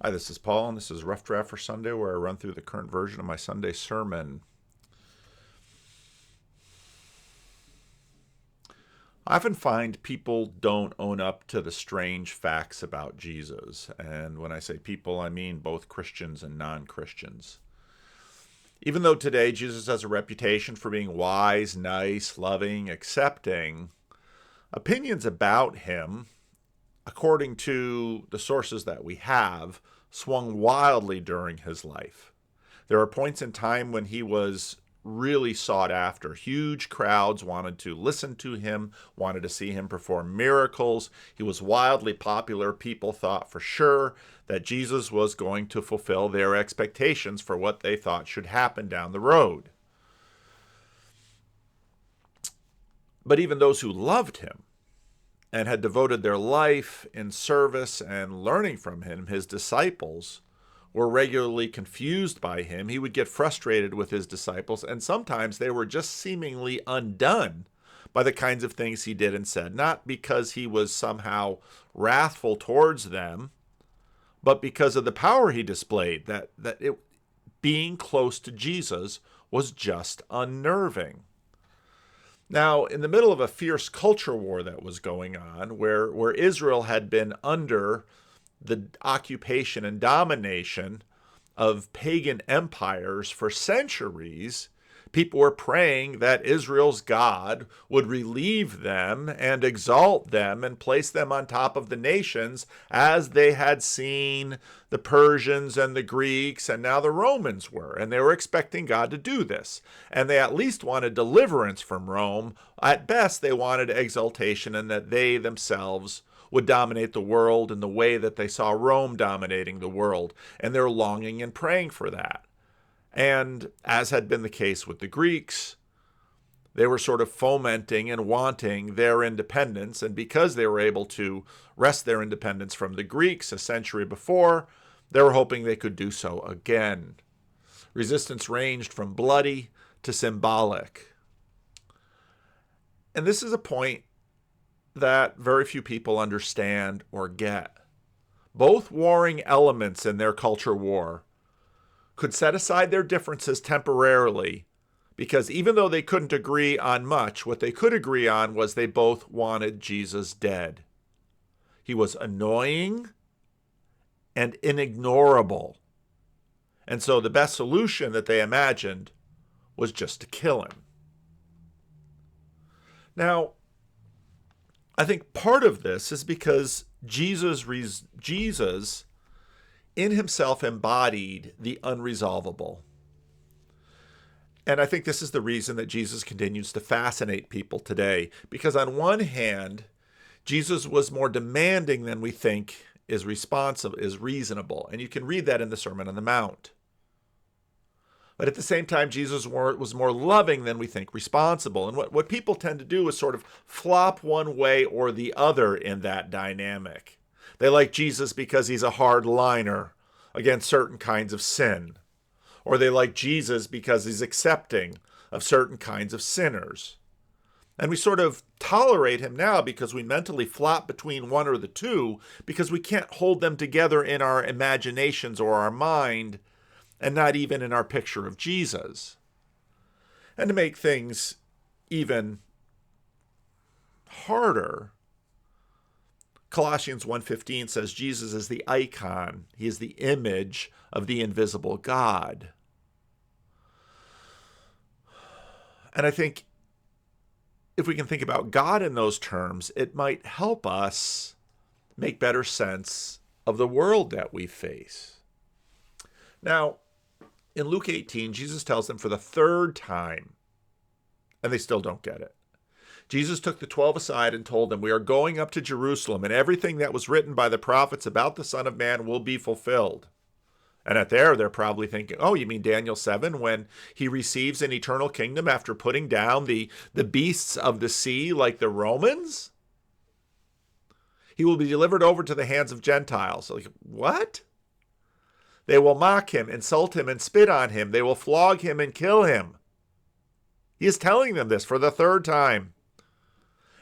Hi, this is Paul, and this is Rough Draft for Sunday, where I run through the current version of my Sunday sermon. I often find people don't own up to the strange facts about Jesus. And when I say people, I mean both Christians and non-Christians. Even though today Jesus has a reputation for being wise, nice, loving, accepting, opinions about him, according to the sources that we have, swung wildly during his life. There are points in time when he was really sought after. Huge crowds wanted to listen to him, wanted to see him perform miracles. He was wildly popular. People thought for sure that Jesus was going to fulfill their expectations for what they thought should happen down the road. But even those who loved him and had devoted their life in service and learning from him, his disciples, were regularly confused by him. He would get frustrated with his disciples, and sometimes they were just seemingly undone by the kinds of things he did and said, not because he was somehow wrathful towards them, but because of the power he displayed, being close to Jesus was just unnerving. Now, in the middle of a fierce culture war that was going on, where Israel had been under the occupation and domination of pagan empires for centuries, people were praying that Israel's God would relieve them and exalt them and place them on top of the nations as they had seen the Persians and the Greeks and now the Romans were. And they were expecting God to do this. And they at least wanted deliverance from Rome. At best, they wanted exaltation and that they themselves would dominate the world in the way that they saw Rome dominating the world. And they're longing and praying for that. And as had been the case with the Greeks, they were sort of fomenting and wanting their independence. And because they were able to wrest their independence from the Greeks a century before, they were hoping they could do so again. Resistance ranged from bloody to symbolic. And this is a point that very few people understand or get. Both warring elements in their culture war could set aside their differences temporarily, because even though they couldn't agree on much, what they could agree on was they both wanted Jesus dead. He was annoying and inignorable. And so the best solution that they imagined was just to kill him. Now, I think part of this is because Jesus in himself embodied the unresolvable. And I think this is the reason that Jesus continues to fascinate people today. Because on one hand, Jesus was more demanding than we think is reasonable. And you can read that in the Sermon on the Mount. But at the same time, Jesus was more loving than we think responsible. And what people tend to do is sort of flop one way or the other in that dynamic. They like Jesus because he's a hard liner against certain kinds of sin. Or they like Jesus because he's accepting of certain kinds of sinners. And we sort of tolerate him now because we mentally flop between one or the two because we can't hold them together in our imaginations or our mind, and not even in our picture of Jesus. And to make things even harder, Colossians 1:15 says Jesus is the icon. He is the image of the invisible God. And I think if we can think about God in those terms, it might help us make better sense of the world that we face. Now, in Luke 18, Jesus tells them for the third time, and they still don't get it. Jesus took the 12 aside and told them, "We are going up to Jerusalem, and everything that was written by the prophets about the Son of Man will be fulfilled." And they're probably thinking, oh, you mean Daniel 7, when he receives an eternal kingdom after putting down the beasts of the sea like the Romans? He will be delivered over to the hands of Gentiles. Like, what? They will mock him, insult him, and spit on him. They will flog him and kill him. He is telling them this for the third time.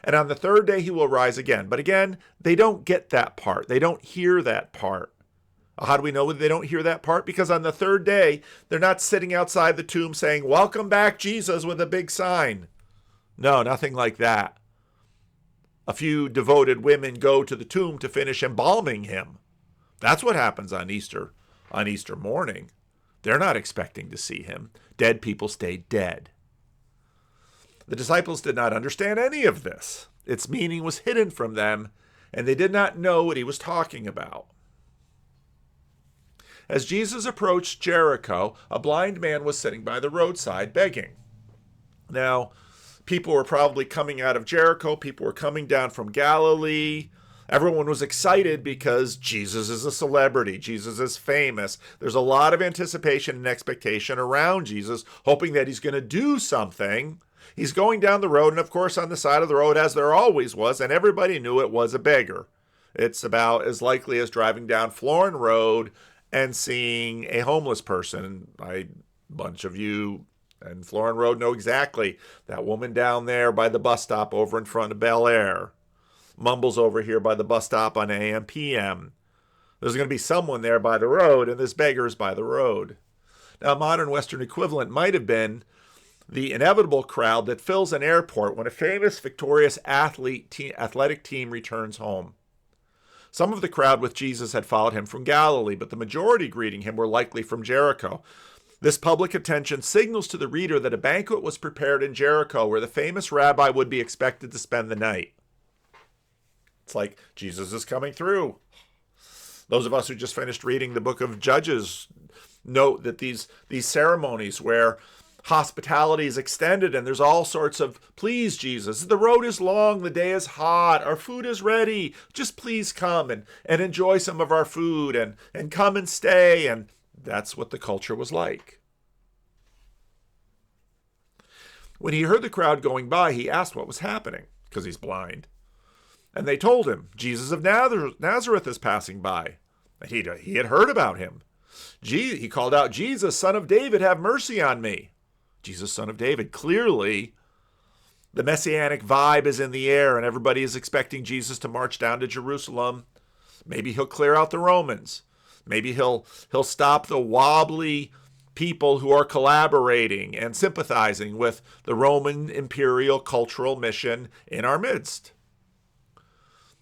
And on the third day he will rise again. But again, they don't get that part. They don't hear that part. How do we know they don't hear that part? Because on the third day, they're not sitting outside the tomb saying, "Welcome back, Jesus," with a big sign. No, nothing like that. A few devoted women go to the tomb to finish embalming him. That's what happens on Easter morning. They're not expecting to see him. Dead people stay dead. The disciples did not understand any of this. Its meaning was hidden from them, and they did not know what he was talking about. As Jesus approached Jericho, a blind man was sitting by the roadside begging. Now, people were probably coming out of Jericho. People were coming down from Galilee. Everyone was excited because Jesus is a celebrity. Jesus is famous. There's a lot of anticipation and expectation around Jesus, hoping that he's going to do something. He's going down the road, and of course on the side of the road, as there always was, and everybody knew it, was a beggar. It's about as likely as driving down Florin Road and seeing a homeless person. A bunch of you in Florin Road know exactly that woman down there by the bus stop over in front of Bel Air. Mumbles over here by the bus stop on AM PM. There's going to be someone there by the road, and this beggar is by the road. Now, a modern Western equivalent might have been the inevitable crowd that fills an airport when a famous, victorious athletic team returns home. Some of the crowd with Jesus had followed him from Galilee, but the majority greeting him were likely from Jericho. This public attention signals to the reader that a banquet was prepared in Jericho where the famous rabbi would be expected to spend the night. It's like Jesus is coming through. Those of us who just finished reading the book of Judges note that these ceremonies where hospitality is extended and there's all sorts of, "Please, Jesus, the road is long, the day is hot, our food is ready. Just please come and enjoy some of our food and come and stay." And that's what the culture was like. When he heard the crowd going by, he asked what was happening, because he's blind. And they told him, "Jesus of Nazareth is passing by." He had heard about him. He called out, "Jesus, son of David, have mercy on me." Jesus, son of David. Clearly, the messianic vibe is in the air, and everybody is expecting Jesus to march down to Jerusalem. Maybe he'll clear out the Romans. Maybe he'll stop the wobbly people who are collaborating and sympathizing with the Roman imperial cultural mission in our midst.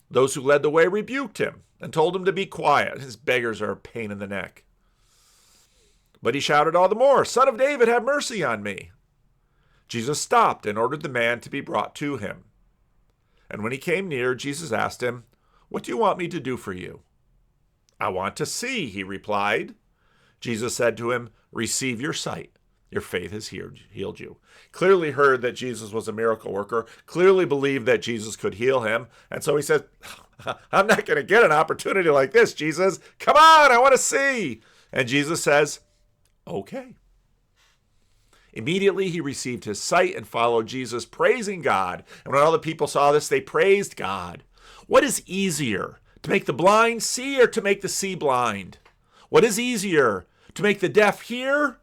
Those who led the way rebuked him and told him to be quiet. His beggars are a pain in the neck. But he shouted all the more, "Son of David, have mercy on me." Jesus stopped and ordered the man to be brought to him. And when he came near, Jesus asked him, "What do you want me to do for you?" "I want to see," he replied. Jesus said to him, "Receive your sight. Your faith has healed you." Clearly heard that Jesus was a miracle worker, clearly believed that Jesus could heal him. And so he said, "I'm not going to get an opportunity like this, Jesus. Come on, I want to see." And Jesus says, "Okay." Immediately he received his sight and followed Jesus, praising God. And when all the people saw this, they praised God. What is easier, to make the blind see or to make the see blind? What is easier, to make the deaf hear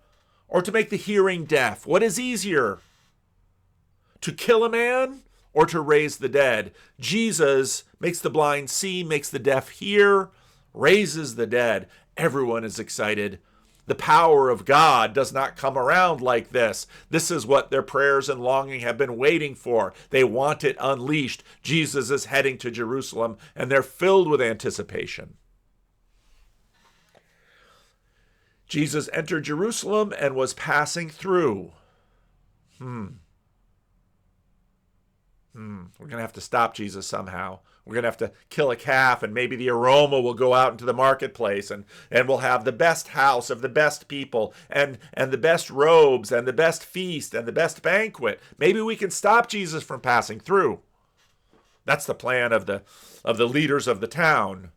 or to make the hearing deaf? What is easier, to kill a man or to raise the dead? Jesus makes the blind see, makes the deaf hear, raises the dead. Everyone is excited. The power of God does not come around like this. This is what their prayers and longing have been waiting for. They want it unleashed. Jesus is heading to Jerusalem, and they're filled with anticipation. Jesus entered Jerusalem and was passing through. We're going to have to stop Jesus somehow. We're going to have to kill a calf, and maybe the aroma will go out into the marketplace, and we'll have the best house of the best people, and the best robes, and the best feast, and the best banquet. Maybe we can stop Jesus from passing through. That's the plan of the leaders of the town.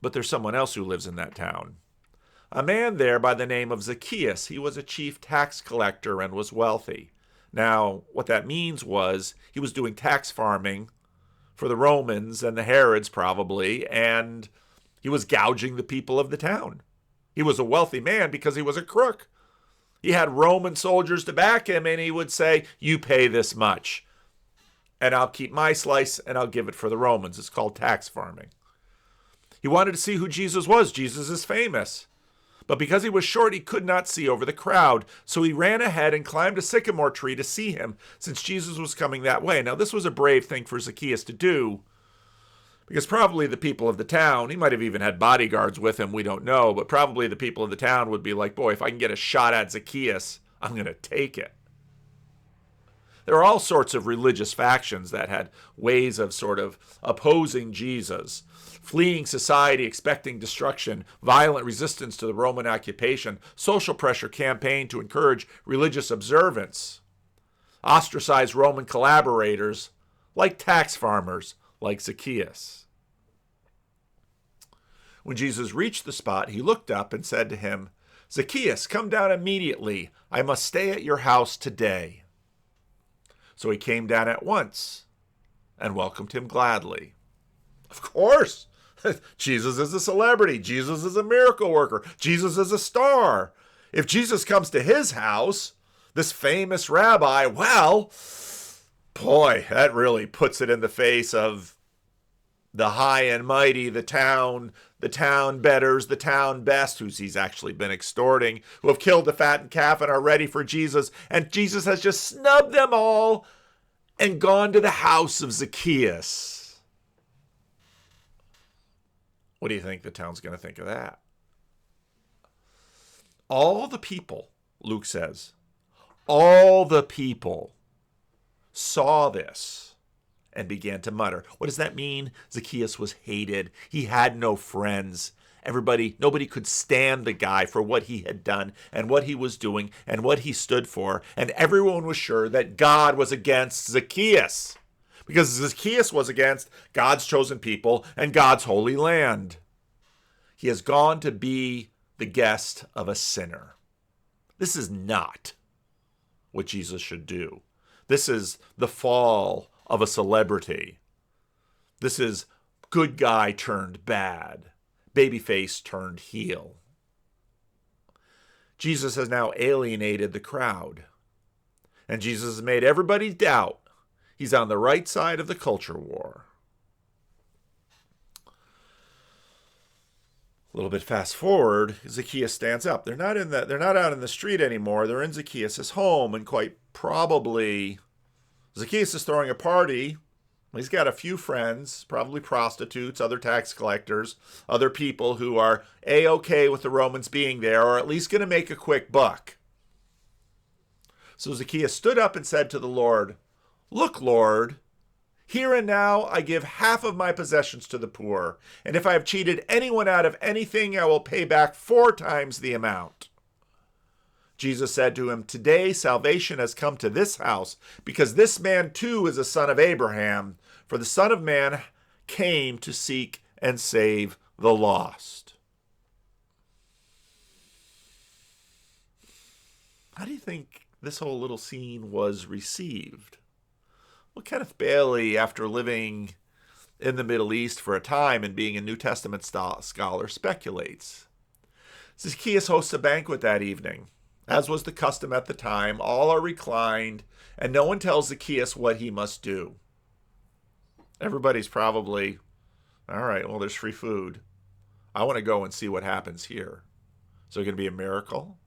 But there's someone else who lives in that town. A man there by the name of Zacchaeus. He was a chief tax collector and was wealthy. Now, what that means was he was doing tax farming for the Romans and the Herods probably, and he was gouging the people of the town. He was a wealthy man because he was a crook. He had Roman soldiers to back him, and he would say, "You pay this much, and I'll keep my slice, and I'll give it for the Romans." It's called tax farming. He wanted to see who Jesus was. Jesus is famous. But because he was short, he could not see over the crowd. So he ran ahead and climbed a sycamore tree to see him, since Jesus was coming that way. Now, this was a brave thing for Zacchaeus to do, because probably the people of the town, he might have even had bodyguards with him, we don't know, but probably the people of the town would be like, boy, if I can get a shot at Zacchaeus, I'm going to take it. There are all sorts of religious factions that had ways of sort of opposing Jesus, fleeing society, expecting destruction, violent resistance to the Roman occupation, social pressure campaign to encourage religious observance, ostracized Roman collaborators like tax farmers like Zacchaeus. When Jesus reached the spot, he looked up and said to him, "Zacchaeus, come down immediately. I must stay at your house today." So he came down at once and welcomed him gladly. Of course, Jesus is a celebrity. Jesus is a miracle worker. Jesus is a star. If Jesus comes to his house, this famous rabbi, well, boy, that really puts it in the face of the high and mighty, the town betters, the town best, who he's actually been extorting, who have killed the fattened calf and are ready for Jesus. And Jesus has just snubbed them all and gone to the house of Zacchaeus. What do you think the town's going to think of that? All the people, Luke says, all the people saw this and began to mutter. What does that mean? Zacchaeus was hated. He had no friends. Nobody could stand the guy for what he had done and what he was doing and what he stood for. And everyone was sure that God was against Zacchaeus, because Zacchaeus was against God's chosen people and God's holy land. He has gone to be the guest of a sinner. This is not what Jesus should do. This is the fall of a celebrity. This is good guy turned bad, babyface turned heel. Jesus has now alienated the crowd, and Jesus has made everybody doubt he's on the right side of the culture war. A little bit fast forward, Zacchaeus stands up. They're not out in the street anymore. They're in Zacchaeus' home, and quite probably Zacchaeus is throwing a party. He's got a few friends, probably prostitutes, other tax collectors, other people who are A-okay with the Romans being there, or at least going to make a quick buck. So Zacchaeus stood up and said to the Lord, "Look, Lord, here and now I give half of my possessions to the poor, and if I have cheated anyone out of anything, I will pay back 4 times the amount." Jesus said to him, "Today salvation has come to this house, because this man too is a son of Abraham. For the Son of Man came to seek and save the lost." How do you think this whole little scene was received? Well, Kenneth Bailey, after living in the Middle East for a time and being a New Testament scholar, speculates. Zacchaeus hosts a banquet that evening. As was the custom at the time, all are reclined, and no one tells Zacchaeus what he must do. Everybody's probably, all right, well, there's free food. I want to go and see what happens here. Is there going to be a miracle?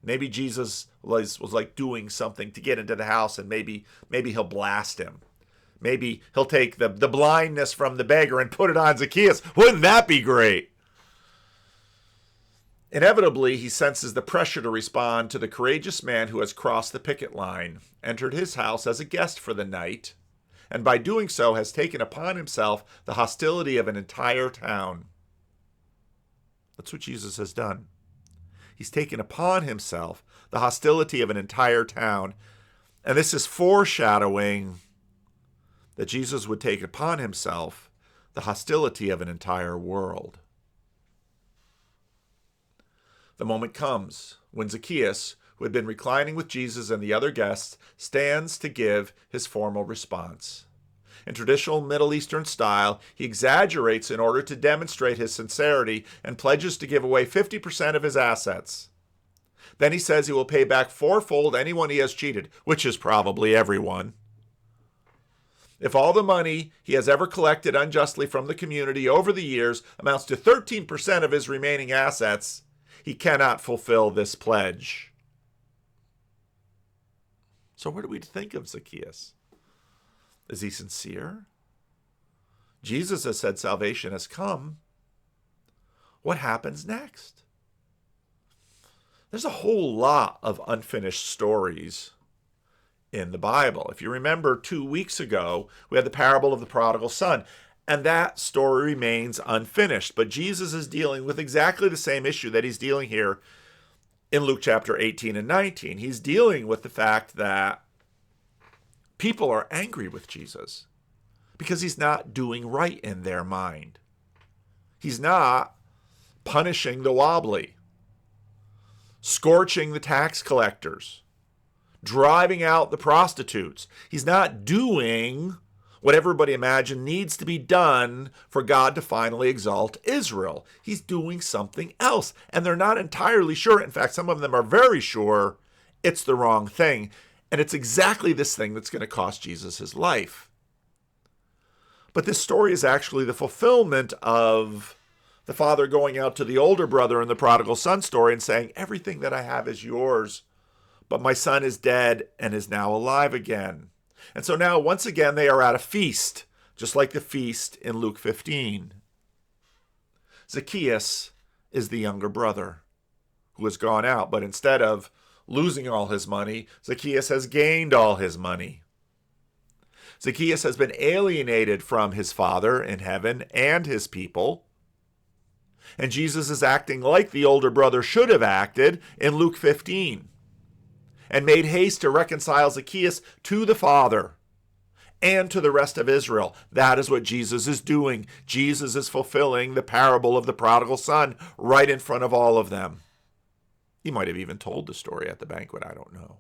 Maybe Jesus was like doing something to get into the house, and maybe he'll blast him. Maybe he'll take the blindness from the beggar and put it on Zacchaeus. Wouldn't that be great? Inevitably, he senses the pressure to respond to the courageous man who has crossed the picket line, entered his house as a guest for the night, and by doing so has taken upon himself the hostility of an entire town. That's what Jesus has done. He's taken upon himself the hostility of an entire town, and this is foreshadowing that Jesus would take upon himself the hostility of an entire world. The moment comes when Zacchaeus, who had been reclining with Jesus and the other guests, stands to give his formal response. In traditional Middle Eastern style, he exaggerates in order to demonstrate his sincerity and pledges to give away 50% of his assets. Then he says he will pay back 4-fold anyone he has cheated, which is probably everyone. If all the money he has ever collected unjustly from the community over the years amounts to 13% of his remaining assets, he cannot fulfill this pledge. So what do we think of Zacchaeus? Is he sincere? Jesus has said salvation has come. What happens next? There's a whole lot of unfinished stories in the Bible. If you remember 2 weeks ago, we had the parable of the prodigal son, and that story remains unfinished. But Jesus is dealing with exactly the same issue that he's dealing here in Luke chapter 18 and 19. He's dealing with the fact that people are angry with Jesus because he's not doing right in their mind. He's not punishing the wobbly, scorching the tax collectors, driving out the prostitutes. He's not doing what everybody imagined needs to be done for God to finally exalt Israel. He's doing something else, and they're not entirely sure. In fact, some of them are very sure it's the wrong thing, and it's exactly this thing that's going to cost Jesus his life. But this story is actually the fulfillment of the father going out to the older brother in the prodigal son story and saying, everything that I have is yours, but my son is dead and is now alive again. And so now, once again, they are at a feast, just like the feast in Luke 15. Zacchaeus is the younger brother who has gone out, but instead of losing all his money, Zacchaeus has gained all his money. Zacchaeus has been alienated from his father in heaven and his people. And Jesus is acting like the older brother should have acted in Luke 15. And made haste to reconcile Zacchaeus to the Father and to the rest of Israel. That is what Jesus is doing. Jesus is fulfilling the parable of the prodigal son right in front of all of them. He might have even told the story at the banquet, I don't know.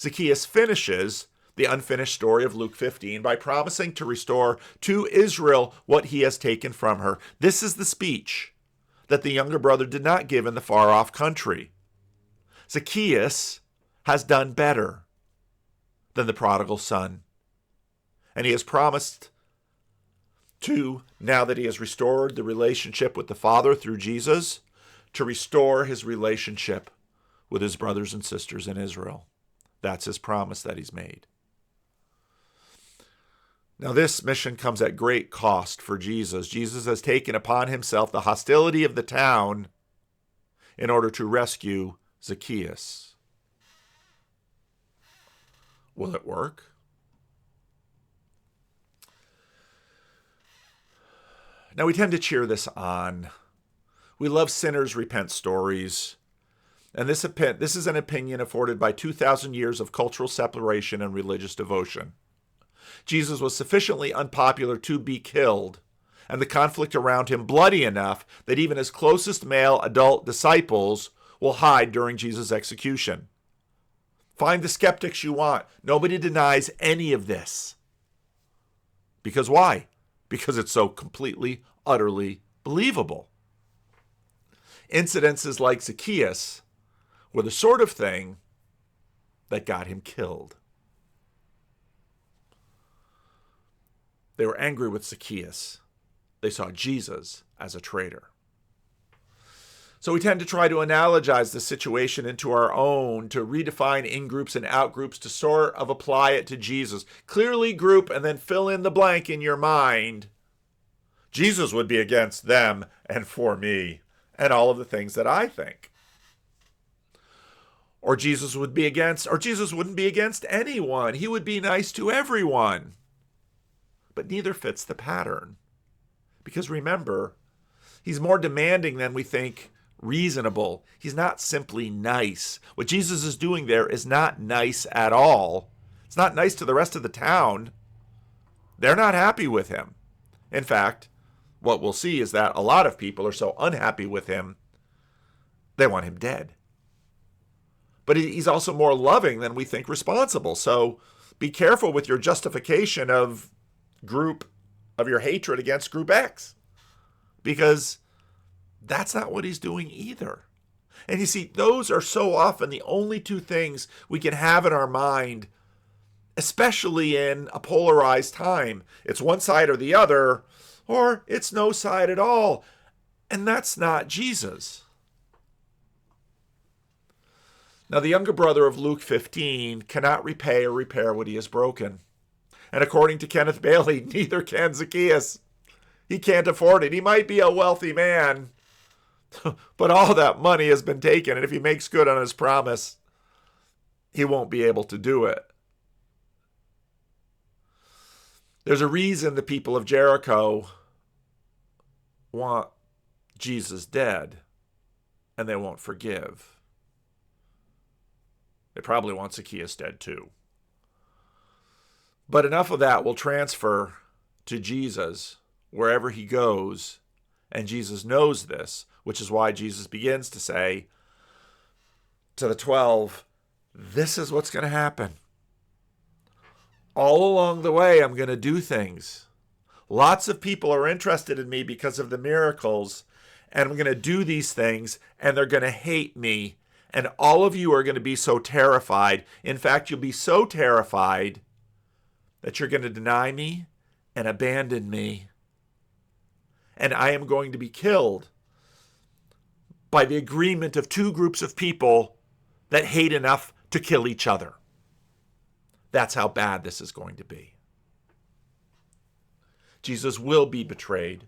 Zacchaeus finishes the unfinished story of Luke 15 by promising to restore to Israel what he has taken from her. This is the speech that the younger brother did not give in the far-off country. Zacchaeus has done better than the prodigal son. And he has promised to, now that he has restored the relationship with the Father through Jesus, to restore his relationship with his brothers and sisters in Israel. That's his promise that he's made. Now this mission comes at great cost for Jesus. Jesus has taken upon himself the hostility of the town in order to rescue Zacchaeus. Will it work? Now we tend to cheer this on. We love sinners repent stories. And this is an opinion afforded by 2,000 years of cultural separation and religious devotion. Jesus was sufficiently unpopular to be killed, and the conflict around him bloody enough that even his closest male adult disciples will hide during Jesus' execution. Find the skeptics you want. Nobody denies any of this. Because why? Because it's so completely, utterly believable. Incidences like Zacchaeus were the sort of thing that got him killed. They were angry with Zacchaeus. They saw Jesus as a traitor. So we tend to try to analogize the situation into our own, to redefine in-groups and out-groups, to sort of apply it to Jesus. Clearly group and then fill in the blank in your mind. Jesus would be against them and for me and all of the things that I think. Or Jesus wouldn't be against anyone. He would be nice to everyone. But neither fits the pattern. Because remember, he's more demanding than we think reasonable. He's not simply nice. What Jesus is doing there is not nice at all. It's not nice to the rest of the town. They're not happy with him. In fact, what we'll see is that a lot of people are so unhappy with him, they want him dead. But he's also more loving than we think responsible. So be careful with your justification of your hatred against group X. Because that's not what he's doing either. And you see, those are so often the only two things we can have in our mind especially in a polarized time. It's one side or the other, or it's no side at all. And that's not Jesus. Now, the younger brother of Luke 15 cannot repay or repair what he has broken. And according to Kenneth Bailey, neither can Zacchaeus. He can't afford it. He might be a wealthy man, but all that money has been taken. And if he makes good on his promise, he won't be able to do it. There's a reason the people of Jericho want Jesus dead, and they won't forgive. They probably want Zacchaeus dead too. But enough of that will transfer to Jesus wherever he goes, and Jesus knows this, which is why Jesus begins to say to the 12, this is what's going to happen. All along the way, I'm going to do things. Lots of people are interested in me because of the miracles, and I'm going to do these things, and they're going to hate me. And all of you are going to be so terrified. In fact, you'll be so terrified that you're going to deny me and abandon me. And I am going to be killed by the agreement of two groups of people that hate enough to kill each other. That's how bad this is going to be. Jesus will be betrayed.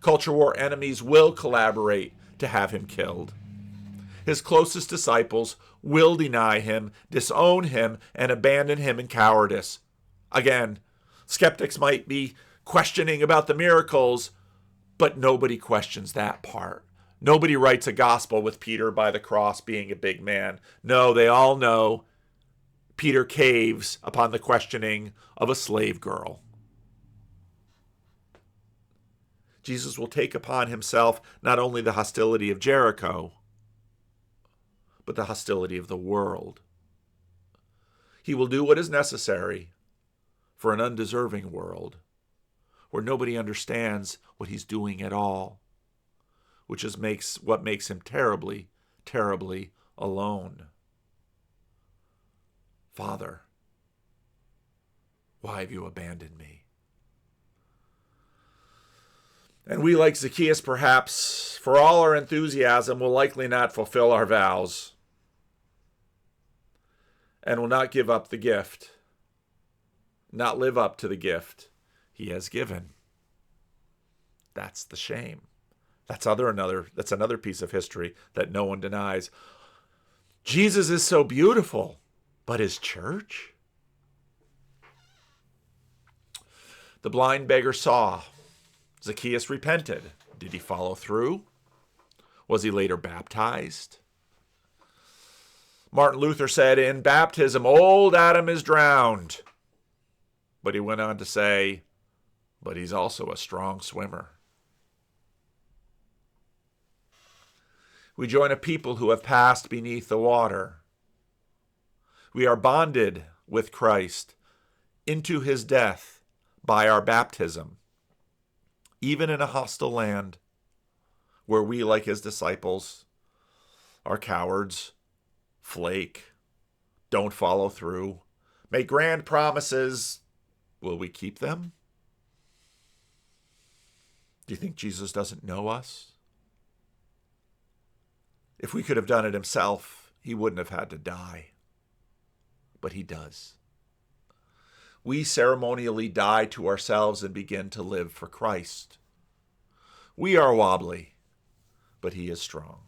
Culture war enemies will collaborate to have him killed. His closest disciples will deny him, disown him, and abandon him in cowardice. Again, skeptics might be questioning about the miracles, but nobody questions that part. Nobody writes a gospel with Peter by the cross being a big man. No, they all know Peter caves upon the questioning of a slave girl. Jesus will take upon himself not only the hostility of Jericho, but the hostility of the world. He will do what is necessary for an undeserving world where nobody understands what he's doing at all, which is what makes him terribly, terribly alone. Father, why have you abandoned me? And we, like Zacchaeus, perhaps, for all our enthusiasm, will likely not fulfill our vows and will not give up the gift, not live up to the gift he has given. That's the shame. That's another piece of history that no one denies. Jesus is so beautiful, but his church? The blind beggar saw. Zacchaeus repented. Did he follow through? Was he later baptized? Martin Luther said, in baptism, old Adam is drowned. But he went on to say, but he's also a strong swimmer. We join a people who have passed beneath the water. We are bonded with Christ into his death by our baptism, even in a hostile land where we, like his disciples, are cowards, flake, don't follow through, make grand promises. Will we keep them? Do you think Jesus doesn't know us? If we could have done it himself, he wouldn't have had to die. But he does. We ceremonially die to ourselves and begin to live for Christ. We are wobbly, but he is strong.